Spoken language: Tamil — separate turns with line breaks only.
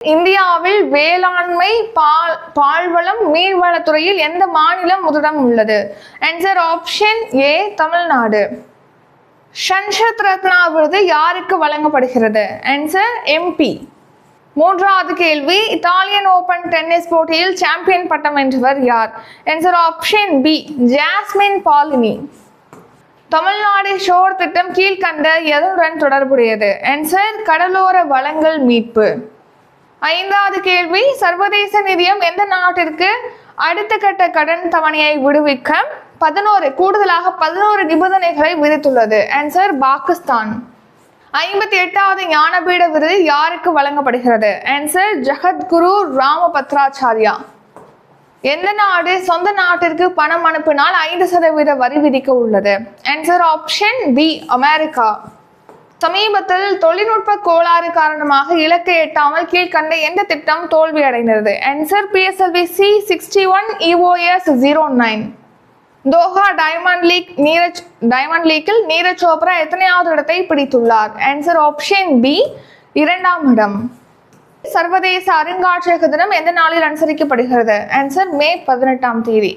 இந்தியாவில் வேளாண்மை, பால்வளம், மீன்வளத்துறையில் எந்த மாநிலம் முதலிடம் உள்ளது? Answer option A, Tamil Nadu. Sansad Ratna விருது யாருக்கு வழங்கப்படுகிறது? Answer MP. மூன்றாவது கேள்வி, இத்தாலியன் ஓபன் டென்னிஸ் போட்டியில் சாம்பியன் பட்டம் வென்றவர் யார்? Answer option B, Jasmine Paolini. Tamil Nadu ஷோர் திட்டம் கீழ்கண்ட எதனுடன் தொடர்புடையது? ஆன்சர் கடலோர வளங்கள் மீட்பு. ஐந்தாவது கேள்வி, சர்வதேச நிதியம் எந்த நாட்டிற்கு அடுத்த கட்ட கடன் தவணையை விடுவிக்க கூடுதலாக 11 நிபந்தனைகளை விதித்துள்ளது? ஆன்சர் பாகிஸ்தான். 58வது ஞானபீட விருது யாருக்கு வழங்கப்படுகிறது? ஆன்சர் ஜகத்குரு ராமபத்ராச்சாரியா. எந்த நாடு சொந்த நாட்டிற்கு பணம் அனுப்பினால் 5% வரி விதிக்க உள்ளது? Answer option B, America. சமீபத்தில் தொழில்நுட்ப கோளாறு காரணமாக இலக்கை எட்டாமல் கீழ்கண்ட எந்த திட்டம் தோல்வியடைந்தது? Answer PSLV C61 EOS 09. Doha diamond லீக்கில் நீரஜ் சோப்ரா எத்தனையாவது இடத்தை பிடித்துள்ளார்? ஆன்சர் ஆப்ஷன் பி, 2ஆம் இடம். சர்வதேச அருங்காட்சியக தினம் எந்த நாளில் அனுசரிக்கப்படுகிறது? ஆன்சர் மே 18ஆம் தேதி.